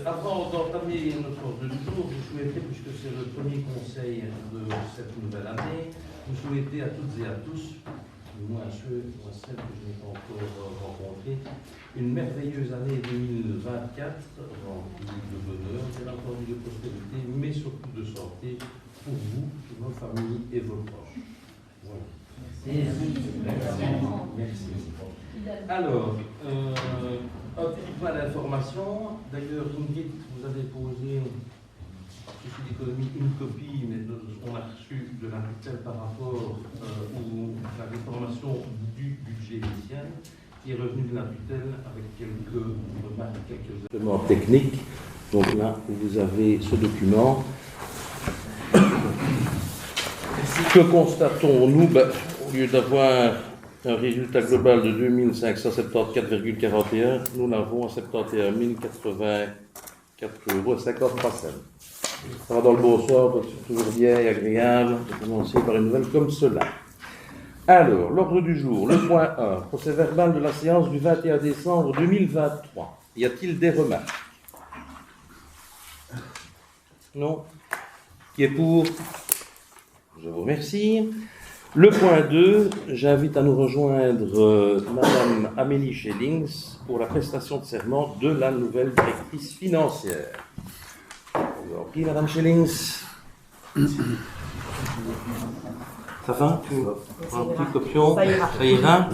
Avant d'entamer notre ordre du jour, je souhaiterais, puisque c'est le premier conseil de cette nouvelle année, vous souhaiter à toutes et à tous, du moins à ceux ou à celles que je n'ai pas encore rencontrés, une merveilleuse année 2024, remplie de bonheur, bien entendu de prospérité, mais surtout de santé pour vous, vos familles et vos proches. Voilà. Merci. Alors, un petit point d'information. D'ailleurs, Ingrid, vous avez posé, par souci d'économie, une copie, mais on a reçu de la tutelle par rapport à la réformation du budget initial, qui est revenu de la tutelle avec quelques remarques, quelques éléments techniques. Donc là, vous avez ce document. Que constatons-nous? Au lieu d'avoir un résultat global de 2574,41, nous l'avons à 71 084,53 €. Ça va dans le bon sens, c'est toujours bien et agréable de commencer par une nouvelle comme cela. Alors, l'ordre du jour, le point 1, procès verbal de la séance du 21 décembre 2023. Y a-t-il des remarques? Non? Qui est pour? Je vous remercie. Le point 2, j'invite à nous rejoindre Madame Amélie Schellings pour la prestation de serment de la nouvelle directrice financière. Je vous en prie, Madame Schellings. Ça va? Tu prends un petit copion? Ça ira.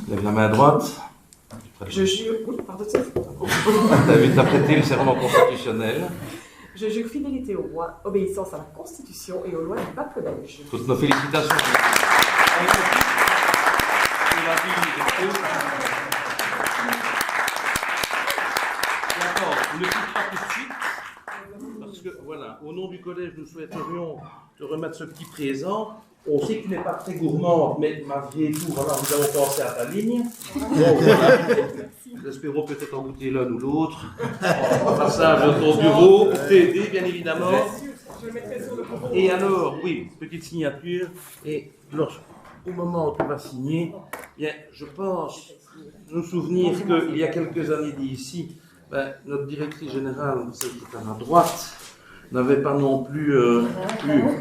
Lève la main droite. Je jure, oui, pardon. T'invite à prêter le serment constitutionnel. Je jure fidélité au roi, obéissance à la Constitution et aux lois du peuple belge. Toutes nos félicitations. D'accord, ne quitte pas tout de suite, parce que voilà, au nom du collège, nous souhaiterions te remettre ce petit présent. On sait que tu n'es pas très gourmande, mais malgré tout, voilà, nous avons pensé à ta ligne. Donc, voilà. Nous espérons peut-être en goûter l'un ou l'autre. En passage de ton bureau, pour t'aider, bien évidemment. Et alors, oui, petite signature. Et au moment où tu vas signer, bien, je pense nous souvenir qu'il y a quelques années d'ici, notre directrice générale, celle qui est à ma droite, n'avait pas non plus eu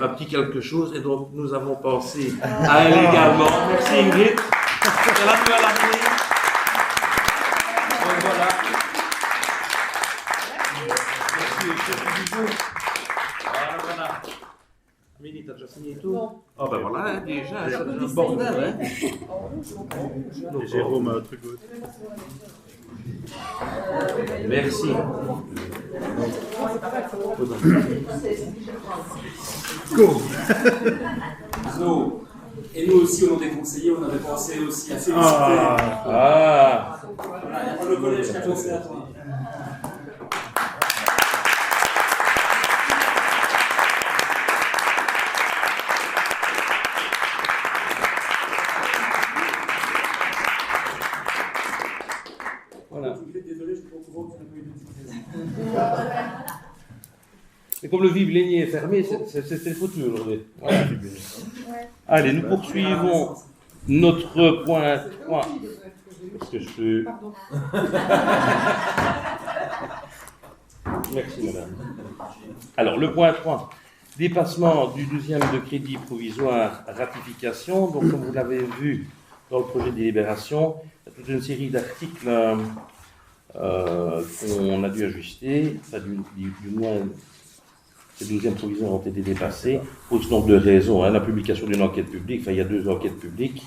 un petit quelque chose, et donc nous avons pensé à elle également. Merci Ingrid. C'est la nouvelle année. Donc voilà. Merci, chef du jour. Voilà. Amélie, t'as déjà signé tout? Non. Ah ben voilà, hein, déjà, c'est un bordel. Hein. Et Jérôme a un truc autre. Merci. Et nous aussi, au nom des conseillers, on avait pensé aussi à féliciter. Ah. Voilà, le collège qui a pensé à toi. Voilà. Désolé, je suis pas au courant que tu n'as pas eu de difficulté. Et comme le vive-lénier est fermé, c'est foutu aujourd'hui. Voilà. Allez, nous poursuivons notre point 3. Est-ce que je peux... Merci, madame. Alors, le point 3. Dépassement du 12e de crédit provisoire ratification. Donc, comme vous l'avez vu dans le projet de délibération, il y a toute une série d'articles qu'on a dû ajuster, enfin, du moins... Les 12e provisoires ont été dépassés pour ce nombre de raisons. Hein. La publication d'une enquête publique, enfin il y a 2 enquêtes publiques.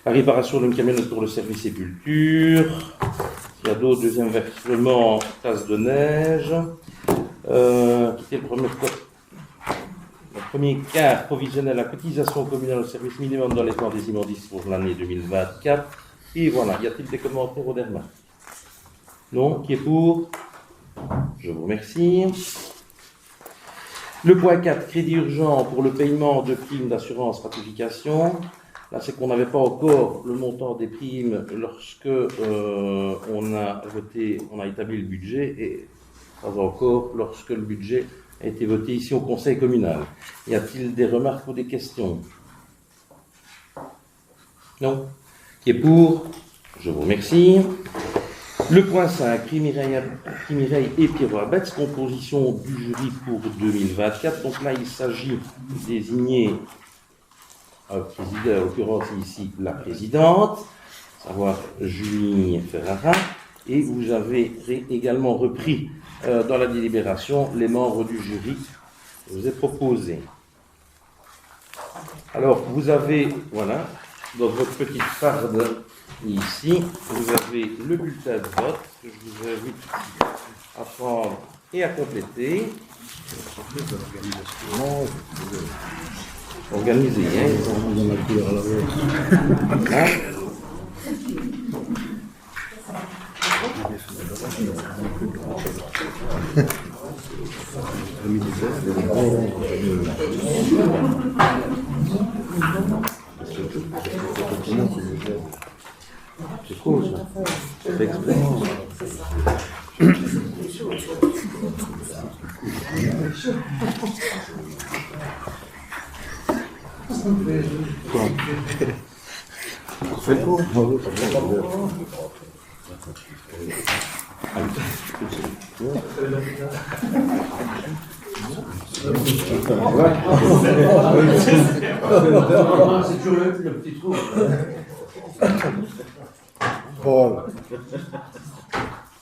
La réparation d'une camionnette pour le service sépulture. Il y a d'autres, deuxième versement, tasse de neige. Qui était le premier quart provisionnel à cotisation communale au service minimum dans les plans des immondices pour l'année 2024. Et voilà, y a-t-il des commentaires au derma? Non? Qui est pour? Je vous remercie. Le point 4, crédit urgent pour le paiement de primes d'assurance ratification. Là, c'est qu'on n'avait pas encore le montant des primes lorsque on a établi le budget, et pas encore lorsque le budget a été voté ici au Conseil communal. Y a-t-il des remarques ou des questions? Non? Qui est pour? Je vous remercie. Le point 5, Prix Mireille et Pierre Warbetz, composition du jury pour 2024. Donc là, il s'agit de désigner un président, en l'occurrence ici la présidente, à savoir Julie Ferrara, et vous avez également repris dans la délibération les membres du jury que je vous ai proposés. Alors, vous avez, voilà, dans votre petite farde ici, vous avez le bulletin de vote que je vous invite à prendre et à compléter. Organisé, hein. Dans la couleur à la Hein? C'est cool ça. C'est exprès. C'est cool. C'est toujours le petit trou. Paul.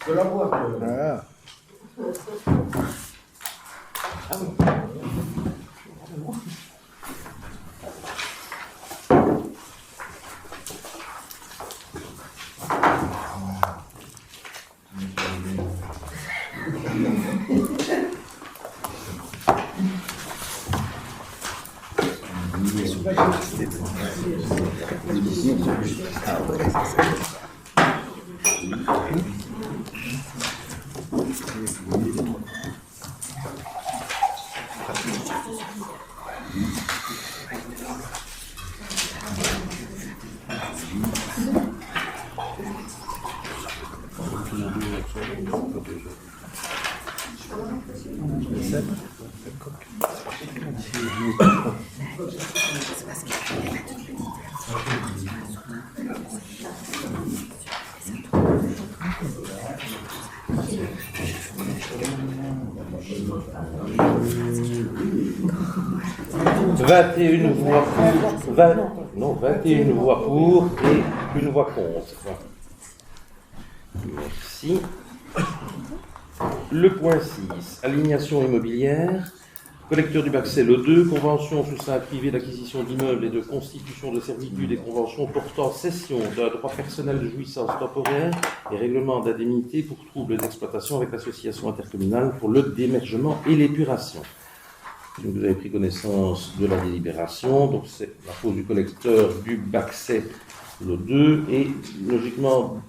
Je la vois. Ah. Une voix pour, 21 voix pour et une voix contre. Merci. Le point 6, alignation immobilière. Collecteur du bac CE2, convention sous sein privé d'acquisition d'immeubles et de constitution de servitudes et conventions portant cession d'un droit personnel de jouissance temporaire et règlement d'indemnité pour troubles d'exploitation avec l'association intercommunale pour le démergement et l'épuration. Donc, vous avez pris connaissance de la délibération, donc c'est la pose du collecteur du bac CE2 et logiquement,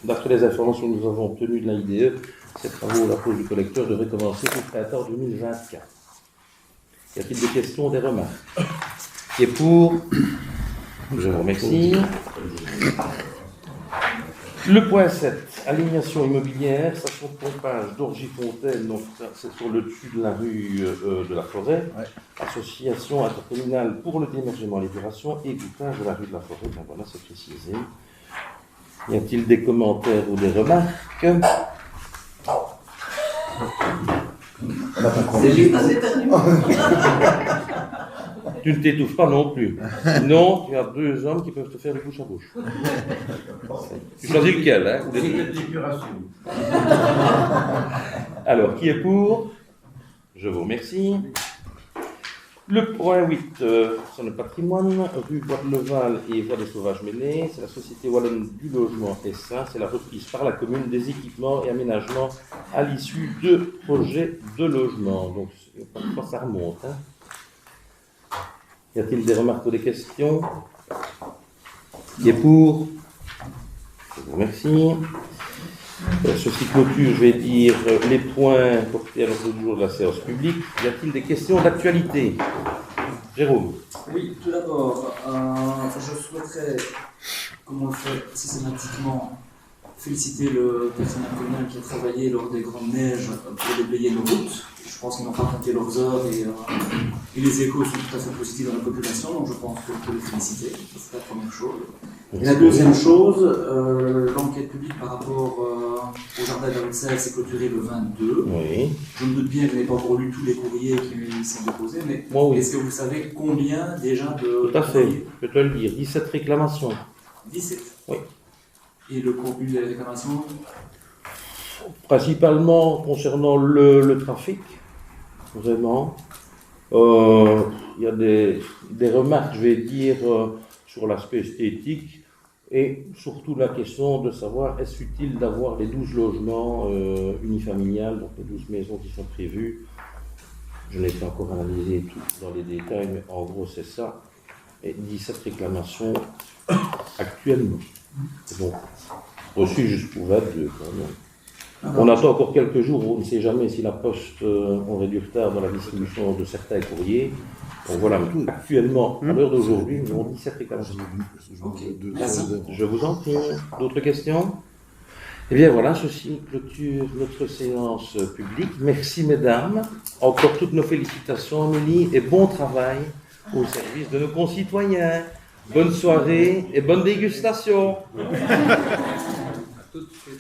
d'après les informations que nous avons obtenues de l'AIDE, ces travaux, la pose du collecteur devrait commencer au printemps 2024. Y a-t-il des questions ou des remarques? Qui est pour? Je vous remercie. Le point 7, alignation immobilière, station de pompage d'Orgy-Fontaine, donc c'est sur le dessus de la rue de la Forêt. Ouais. Association intercommunale pour le démergement et l'épuration, égouttage de la rue de la Forêt. Ben voilà, c'est précisé. Y a-t-il des commentaires ou des remarques? C'est juste un éternuement. Tu ne t'étouffes pas non plus. Sinon, tu as deux hommes qui peuvent te faire du bouche à bouche. Tu choisis lequel, hein? Alors, qui est pour? Je vous remercie. Le point 8, sur le patrimoine, rue Bois de Leval et Voies des Sauvages Mêlés, c'est la Société Wallonne du Logement SA, c'est la reprise par la commune des équipements et aménagements à l'issue de projets de logement. Donc, parfois ça remonte. Hein. Y a-t-il des remarques ou des questions? Qui est pour? Je vous remercie. Ceci clôture, je vais dire, les points portés à l'ordre du jour de la séance publique. Y a-t-il des questions d'actualité? Jérôme. Oui, tout d'abord, je souhaiterais, comme on le fait systématiquement, féliciter le personnel communal qui a travaillé lors des grandes neiges pour déblayer nos routes. Je pense qu'ils n'ont pas compté leurs heures et les échos sont tout à fait positifs dans la population, donc je pense qu'on peut les féliciter. C'est la première chose. Et la deuxième chose, l'enquête publique par rapport au jardin d'Arussel s'est clôturée le 22. Oui. Je me doute bien que je n'ai pas encore lu tous les courriers qui sont déposés, mais Moi, oui. est-ce que vous savez combien déjà de Tout à fait. courriers? Je peux te le dire. 17 réclamations. 17. Oui. Et le contenu des réclamations? Principalement concernant le trafic. Vraiment. Il y a des remarques, je vais dire, sur l'aspect esthétique et surtout la question de savoir est-ce utile d'avoir les 12 logements unifamiliales, donc les 12 maisons qui sont prévues. Je n'ai pas encore analysé tout dans les détails, mais en gros c'est ça. Et 17 réclamations actuellement. Donc, reçu juste pour 22 quand même. On attend encore quelques jours, on ne sait jamais si la Poste aurait du retard dans la distribution de certains courriers. Donc voilà, actuellement, à l'heure d'aujourd'hui, nous avons 17 réclamations. Je vous en prie. D'autres questions? Eh bien voilà, ceci clôture notre séance publique. Merci mesdames. Encore toutes nos félicitations Amélie et bon travail au service de nos concitoyens. Bonne soirée et bonne dégustation. Tout de suite.